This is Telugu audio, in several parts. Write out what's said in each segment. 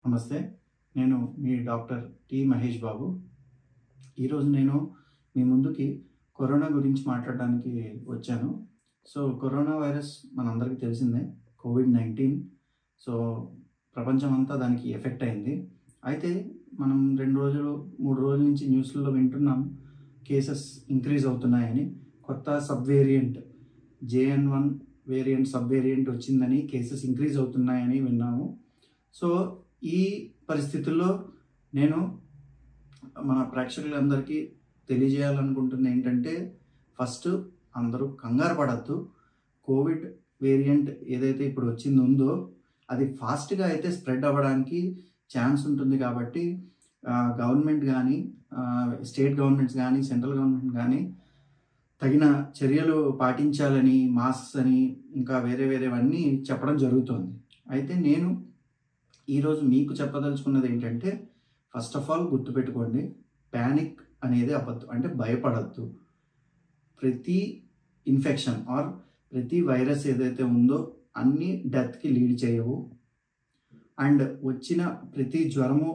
నమస్తే. నేను మీ డాక్టర్ టి. మహేష్ బాబు. ఈరోజు నేను మీ ముందుకి కరోనా గురించి మాట్లాడడానికి వచ్చాను. కరోనా వైరస్ మనందరికీ తెలిసిందే. కోవిడ్-19. ప్రపంచమంతా దానికి ఎఫెక్ట్ అయింది. అయితే మనం 2 రోజులు, 3 రోజుల నుంచి న్యూస్‌లో వింటున్నాం కేసెస్ ఇంక్రీజ్ అవుతున్నాయని. కొత్త sub variant JN1 variant, sub variant వచ్చిందని, కేసెస్ ఇంక్రీజ్ అవుతున్నాయని విన్నాము. ఈ పరిస్థితుల్లో నేను మన ప్రేక్షకులందరికీ తెలియజేయాలనుకుంటుంది ఏంటంటే, ఫస్ట్ అందరూ కంగారు పడద్దు. కోవిడ్ వేరియంట్ ఏదైతే ఇప్పుడు వచ్చిందో అది ఫాస్ట్గా అయితే స్ప్రెడ్ అవ్వడానికి ఛాన్స్ ఉంటుంది. కాబట్టి గవర్నమెంట్ కానీ, స్టేట్ గవర్నమెంట్స్ కానీ, సెంట్రల్ గవర్నమెంట్ కానీ తగిన చర్యలు పాటించాలని, మాస్క్స్ అని, ఇంకా వేరేవన్నీ చెప్పడం జరుగుతుంది. అయితే నేను ఈరోజు మీకు చెప్పదలుచుకున్నది ఏంటంటే, ఫస్ట్ ఆఫ్ ఆల్ గుర్తుపెట్టుకోండి, ప్యానిక్ అనేది అవ్వద్దు. అంటే భయపడద్దు. ప్రతి ఇన్ఫెక్షన్ ఆర్ ప్రతి వైరస్ ఏదైతే ఉందో అన్నీ డెత్కి లీడ్ చేయవు. అండ్ వచ్చిన ప్రతి జ్వరము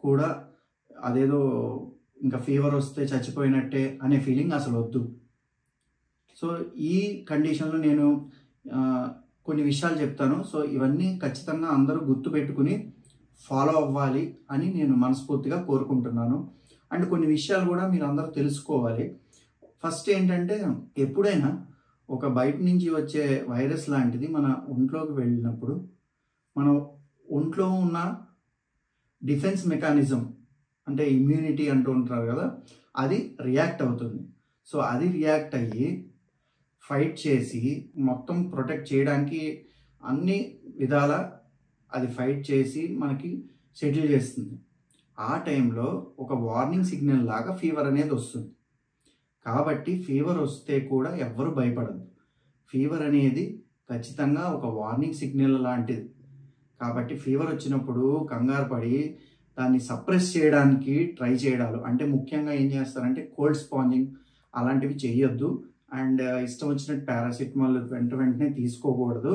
కూడా అదేదో ఇంకా ఫీవర్ వస్తే చచ్చిపోయినట్టే అనే ఫీలింగ్ అసలు వద్దు. ఈ కండిషన్లో నేను కొన్ని విషయాలు చెప్తాను. ఇవన్నీ ఖచ్చితంగా అందరూ గుర్తుపెట్టుకుని ఫాలో అవ్వాలి అని నేను మనస్ఫూర్తిగా కోరుకుంటున్నాను. అండ్ కొన్ని విషయాలు కూడా మీరు అందరూ తెలుసుకోవాలి. ఫస్ట్ ఏంటంటే, ఎప్పుడైనా ఒక బయట నుంచి వచ్చే వైరస్ లాంటిది మన ఒంట్లోకి వెళ్ళినప్పుడు మన ఒంట్లో ఉన్న డిఫెన్స్ మెకానిజం, అంటే ఇమ్యూనిటీ అంటూ ఉంటారు కదా, అది రియాక్ట్ అవుతుంది. అది రియాక్ట్ అయ్యి ఫైట్ చేసి మొత్తం ప్రొటెక్ట్ చేయడానికి అన్ని విధాల అది ఫైట్ చేసి మనకి సెటిల్ చేస్తుంది. ఆ టైంలో ఒక వార్నింగ్ సిగ్నల్ లాగా ఫీవర్ అనేది వస్తుంది. కాబట్టి ఫీవర్ వస్తే కూడా ఎవ్వరూ భయపడద్దు. ఫీవర్ అనేది ఖచ్చితంగా ఒక వార్నింగ్ సిగ్నల్ లాంటిది. కాబట్టి ఫీవర్ వచ్చినప్పుడు కంగారు పడి దాన్ని సప్రెస్ చేయడానికి ట్రై చేయడాలు, అంటే ముఖ్యంగా ఏం చేస్తారంటే కోల్డ్ స్పాంజింగ్ అలాంటివి చేయొద్దు. అండ్ ఇష్టం వచ్చినట్టు పారాసిటమాల్ వెంటనే తీసుకోకూడదు.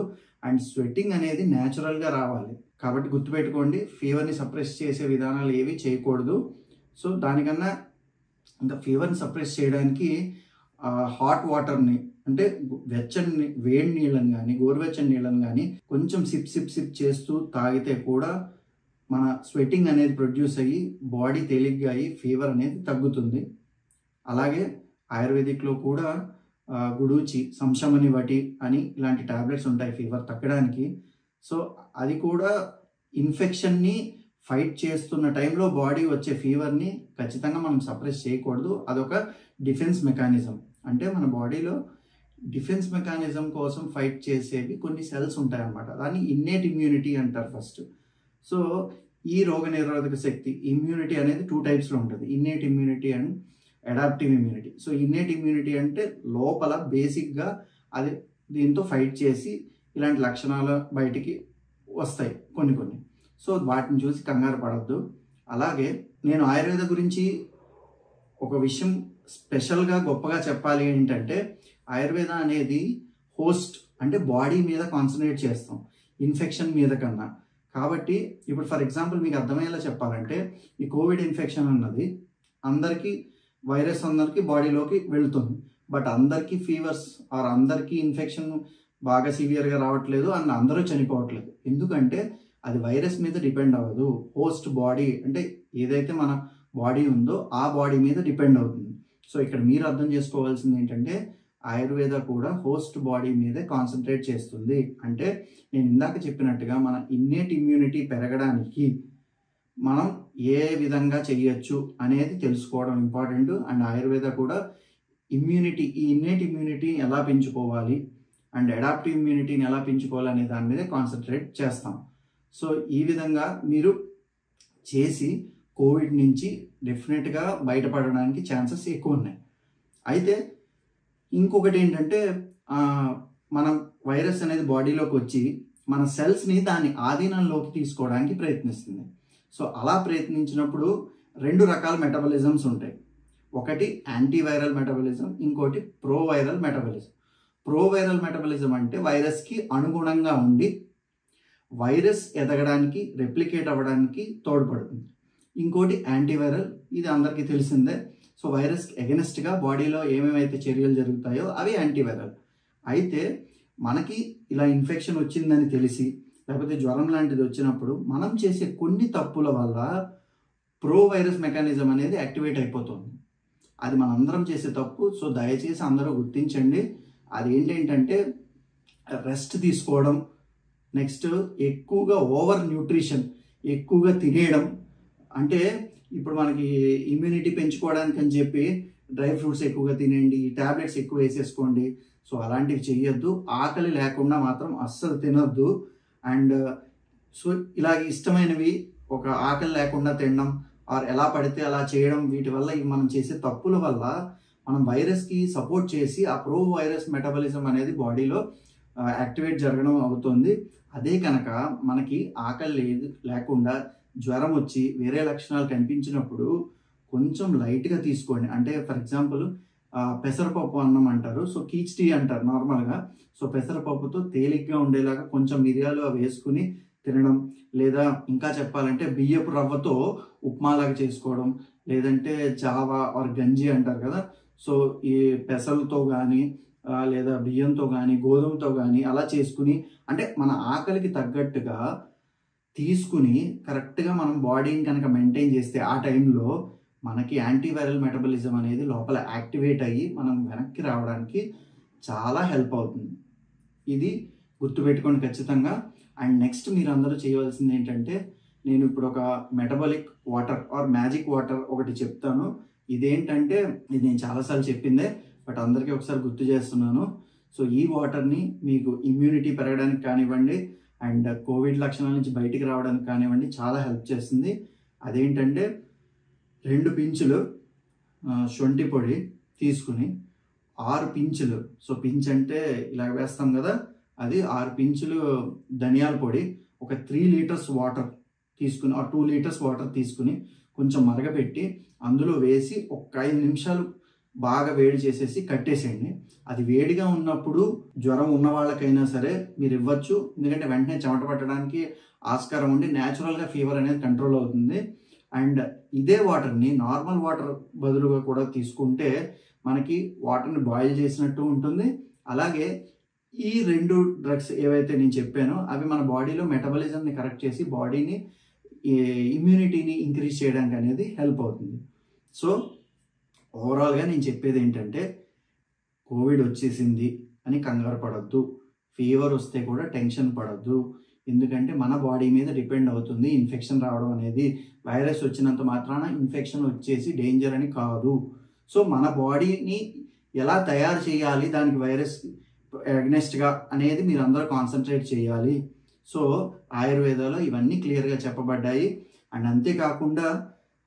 అండ్ స్వెట్టింగ్ అనేది న్యాచురల్గా రావాలి. కాబట్టి గుర్తుపెట్టుకోండి, ఫీవర్ని సప్రెస్ చేసే విధానాలు ఏవి చేయకూడదు. దానికన్నా ఇంకా ఫీవర్ని సప్రెస్ చేయడానికి హాట్ వాటర్ని, అంటే వెచ్చని వేడి నీళ్ళని కానీ, గోరువెచ్చని నీళ్ళని కానీ కొంచెం సిప్ చేస్తూ తాగితే కూడా మన స్వెట్టింగ్ అనేది ప్రొడ్యూస్ అయ్యి బాడీ తేలిగ్గా అయ్యి ఫీవర్ అనేది తగ్గుతుంది. అలాగే ఆయుర్వేదిక్లో కూడా గుడూచి, సంశమని వటి అని ఇలాంటి టాబ్లెట్స్ ఉంటాయి ఫీవర్ తగ్గడానికి. అది కూడా ఇన్ఫెక్షన్ని ఫైట్ చేస్తున్న టైంలో బాడీ వచ్చే ఫీవర్ని ఖచ్చితంగా మనం సప్రెస్ చేయకూడదు. అదొక డిఫెన్స్ మెకానిజం. అంటే మన బాడీలో డిఫెన్స్ మెకానిజం కోసం ఫైట్ చేసేవి కొన్ని సెల్స్ ఉంటాయన్నమాట. దాన్ని ఇన్నేట్ ఇమ్యూనిటీ అంటారు ఫస్ట్. ఈ రోగనిరోధక శక్తి, ఇమ్యూనిటీ అనేది 2 టైప్స్లో ఉంటుంది. Innate immunity and adaptive immunity. Innate immunity అంటే లోపల బేసిక్గా అది దీంతో ఫైట్ చేసి ఇలాంటి లక్షణాలు బయటికి వస్తాయి కొన్ని. వాటిని చూసి కంగారు పడద్దు. అలాగే నేను ఆయుర్వేద గురించి ఒక విషయం స్పెషల్గా గొప్పగా చెప్పాలి ఏంటంటే, ఆయుర్వేద అనేది హోస్ట్, అంటే బాడీ మీద కాన్సన్ట్రేట్ చేస్తాం ఇన్ఫెక్షన్ మీద కన్నా. కాబట్టి ఇప్పుడు ఫర్ ఎగ్జాంపుల్ మీకు అర్థమయ్యేలా చెప్పాలంటే, ఈ కోవిడ్ ఇన్ఫెక్షన్ అన్నది వైరస్ అందరికీ బాడీలోకి వెళుతుంది. బట్ అందరికీ ఫీవర్స్ ఆర్ అందరికీ ఇన్ఫెక్షన్ బాగా సివియర్గా రావట్లేదు అండ్ అందరూ చనిపోవట్లేదు. ఎందుకంటే అది వైరస్ మీద డిపెండ్ అవ్వదు. హోస్ట్ బాడీ, అంటే ఏదైతే మన బాడీ ఉందో ఆ బాడీ మీద డిపెండ్ అవుతుంది. ఇక్కడ మీరు అర్థం చేసుకోవాల్సింది ఏంటంటే, ఆయుర్వేద కూడా హోస్ట్ బాడీ మీదే కాన్సన్ట్రేట్ చేస్తుంది. అంటే నేను ఇందాక చెప్పినట్టుగా మన ఇన్నేట్ ఇమ్యూనిటీ పెరగడానికి మనం ఏ విధంగా చేయొచ్చు అనేది తెలుసుకోవడం ఇంపార్టెంట్. అండ్ ఆయుర్వేద కూడా ఈ ఇన్నేట్ ఇమ్యూనిటీని ఎలా పెంచుకోవాలి అండ్ అడాప్టివ్ ఇమ్యూనిటీని ఎలా పెంచుకోవాలి అనే దాని మీదే కాన్సన్ట్రేట్ చేస్తాం. ఈ విధంగా మీరు చేసి కోవిడ్ నుంచి డెఫినెట్గా బయటపడడానికి ఛాన్సెస్ ఎక్కువ ఉన్నాయి. అయితే ఇంకొకటి ఏంటంటే, మన వైరస్ అనేది బాడీలోకి వచ్చి మన సెల్స్ని దాని ఆధీనంలోకి తీసుకోవడానికి ప్రయత్నిస్తుంది. అలా ప్రయత్నించినప్పుడు 2 రకాల మెటబాలిజమ్స్ ఉంటాయి. ఒకటి యాంటీవైరల్ మెటబాలిజం, ఇంకోటి ప్రోవైరల్ మెటబాలిజం. ప్రోవైరల్ మెటబాలిజం అంటే వైరస్కి అనుగుణంగా ఉండి వైరస్ ఎదగడానికి, రెప్లికేట్ అవ్వడానికి తోడ్పడుతుంది. ఇంకోటి యాంటీవైరల్, ఇది అందరికీ తెలిసిందే. సో వైరస్కి ఎగెనెస్ట్గా బాడీలో ఏమేమైతే చర్యలు జరుగుతాయో అవి యాంటీవైరల్. అయితే మనకి ఇలా ఇన్ఫెక్షన్ వచ్చిందని తెలిసి లేకపోతే జ్వరం లాంటిది వచ్చినప్పుడు మనం చేసే కొన్ని తప్పుల వల్ల ప్రో వైరస్ మెకానిజం అనేది యాక్టివేట్ అయిపోతుంది. అది మనందరం చేసే తప్పు. సో దయచేసి అందరూ గుర్తించండి. అది ఏంటంటే రెస్ట్ తీసుకోవడం, నెక్స్ట్ ఎక్కువగా ఓవర్ న్యూట్రిషన్, ఎక్కువగా తినేయడం. అంటే ఇప్పుడు మనకి ఇమ్యూనిటీ పెంచుకోవడానికి అని చెప్పి డ్రై ఫ్రూట్స్ ఎక్కువగా తినేయండి, ట్యాబ్లెట్స్ ఎక్కువ వేసేసుకోండి. సో అలాంటివి చెయ్యొద్దు. ఆకలి లేకుండా మాత్రం అస్సలు తినొద్దు. అండ్ సో ఇలాగ ఇష్టమైనవి ఒక ఆకలి లేకుండా తినడం ఆర్ ఎలా పడితే అలా చేయడం, వీటి వల్ల మనం చేసే తప్పుల వల్ల మనం వైరస్కి సపోర్ట్ చేసి ఆ ప్రో వైరస్ మెటబాలిజం అనేది బాడీలో యాక్టివేట్ జరగడం అవుతుంది. అదే కనుక మనకి ఆకలి లేకుండా జ్వరం వచ్చి వేరే లక్షణాలు కనిపించినప్పుడు కొంచెం లైట్గా తీసుకోండి. అంటే ఫర్ ఎగ్జాంపుల్ పెసరపప్పు అన్నం అంటారు, సో కిచిడి అంటారు నార్మల్గా. సో పెసరపప్పుతో తేలిగ్గా ఉండేలాగా కొంచెం మిరియాలు అవి వేసుకుని తినడం, లేదా ఇంకా చెప్పాలంటే బియ్యపు రవ్వతో ఉప్మాలాగా చేసుకోవడం, లేదంటే జావా ఆర్ గంజి అంటారు కదా. సో ఈ పెసలతో కానీ లేదా బియ్యంతో కానీ గోధుమతో కానీ అలా చేసుకుని, అంటే మన ఆకలికి తగ్గట్టుగా తీసుకుని కరెక్ట్గా మనం బాడీని కనుక మెయింటైన్ చేస్తే ఆ టైంలో మనకి యాంటీవైరల్ మెటబాలిజం అనేది లోపల యాక్టివేట్ అయ్యి మనం వెనక్కి రావడానికి చాలా హెల్ప్ అవుతుంది. ఇది గుర్తుపెట్టుకోండి ఖచ్చితంగా. అండ్ నెక్స్ట్ మీరు అందరూ చేయవలసింది ఏంటంటే, నేను ఇప్పుడు ఒక metabolic water or magic water ఒకటి చెప్తాను. ఇదేంటంటే ఇది నేను చాలాసార్లు చెప్పిందే, బట్ అందరికీ ఒకసారి గుర్తు చేస్తున్నాను. సో ఈ వాటర్ని మీకు ఇమ్యూనిటీ పెరగడానికి కానివ్వండి, అండ్ కోవిడ్ లక్షణాల నుంచి బయటికి రావడానికి కానివ్వండి చాలా హెల్ప్ చేస్తుంది. అదేంటంటే 2 పించులు శొంఠి పొడి తీసుకుని 6 పించులు, సో పించ్ అంటే ఇలా వేస్తాం కదా, అది 6 పించులు ధనియాల పొడి, ఒక 3 లీటర్స్ వాటర్ తీసుకుని ఆ 2 లీటర్స్ వాటర్ తీసుకుని కొంచెం మరగపెట్టి అందులో వేసి ఒక 5 నిమిషాలు బాగా వేడి చేసేసి కట్టేసేయండి. అది వేడిగా ఉన్నప్పుడు జ్వరం ఉన్న వాళ్ళకైనా సరే మీరు ఇవ్వచ్చు, ఎందుకంటే వెంటనే చెమట పట్టడానికి ఆస్కారం ఉండి న్యాచురల్గా ఫీవర్ అనేది కంట్రోల్ అవుతుంది. అండ్ ఇదే వాటర్ని నార్మల్ వాటర్ బదులుగా కూడా తీసుకుంటే మనకి వాటర్ని బాయిల్ చేసినట్టు ఉంటుంది. అలాగే ఈ 2 డ్రగ్స్ ఏవైతే నేను చెప్పానో అవి మన బాడీలో మెటబాలిజంని కరెక్ట్ చేసి బాడీని ఇమ్యూనిటీని ఇంక్రీజ్ చేయడానికి అనేది హెల్ప్ అవుతుంది. సో ఓవరాల్గా నేను చెప్పేది ఏంటంటే, కోవిడ్ వచ్చేసింది అని కంగారు పడద్దు, ఫీవర్ వస్తే కూడా టెన్షన్ పడద్దు. ఎందుకంటే మన బాడీ మీద డిపెండ్ అవుతుంది ఇన్ఫెక్షన్ రావడం అనేది. వైరస్ వచ్చినంత మాత్రాన ఇన్ఫెక్షన్ వచ్చేసి డేంజర్ అని కాదు. సో మన బాడీని ఎలా తయారు చేయాలి దానికి వైరస్ అగ్నెస్ట్గా అనేది మీరు అందరూ కాన్సన్ట్రేట్ చేయాలి. సో ఆయుర్వేదంలో ఇవన్నీ క్లియర్గా చెప్పబడ్డాయి. అండ్ అంతేకాకుండా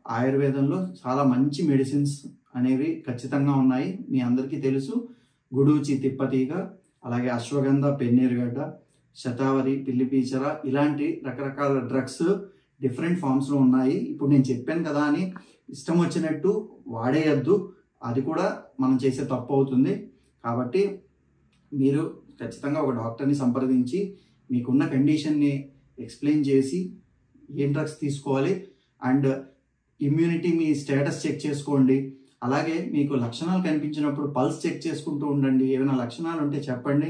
ఆయుర్వేదంలో చాలా మంచి మెడిసిన్స్ అనేవి ఖచ్చితంగా ఉన్నాయి. మీ అందరికీ తెలుసు, గుడూచి తిప్పతీగ, అలాగే అశ్వగంధ పెన్నీరుగడ్డ, శతావరి పిల్లిపీచర, ఇలాంటి రకరకాల డ్రగ్స్ డిఫరెంట్ ఫామ్స్లో ఉన్నాయి. ఇప్పుడు నేను చెప్పాను కదా అని ఇష్టం వచ్చినట్టు వాడేయద్దు, అది కూడా మనం చేసే తప్పు అవుతుంది. కాబట్టి మీరు ఖచ్చితంగా ఒక డాక్టర్ని సంప్రదించి మీకున్న కండిషన్ని ఎక్స్ప్లెయిన్ చేసి ఏం డ్రగ్స్ తీసుకోవాలి, అండ్ ఇమ్యూనిటీ మీ స్టేటస్ చెక్ చేసుకోండి. అలాగే మీకు లక్షణాలు కనిపించినప్పుడు పల్స్ చెక్ చేసుకుంటూ ఉండండి. ఏమైనా లక్షణాలు ఉంటే చెప్పండి.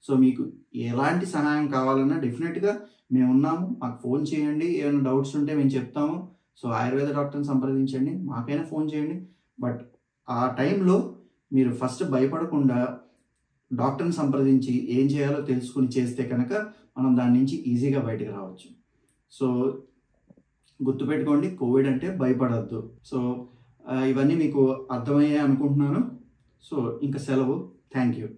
సో మీకు ఎలాంటి సహాయం కావాలన్నా డెఫినెట్గా మేము ఉన్నాము, మాకు ఫోన్ చేయండి. ఏమైనా డౌట్స్ ఉంటే మేము చెప్తాము. సో ఆయుర్వేద డాక్టర్ని సంప్రదించండి, మాకైనా ఫోన్ చేయండి. బట్ ఆ టైంలో మీరు ఫస్ట్ భయపడకుండా డాక్టర్ని సంప్రదించి ఏం చేయాలో తెలుసుకుని చేస్తే కనుక మనం దాని నుంచి ఈజీగా బయటకు రావచ్చు. సో గుర్తుపెట్టుకోండి, కోవిడ్ అంటే భయపడద్దు. సో ఇవన్నీ మీకు అర్థమయ్యాయి అనుకుంటున్నాను. సో ఇంకా సెలవు. Thank you.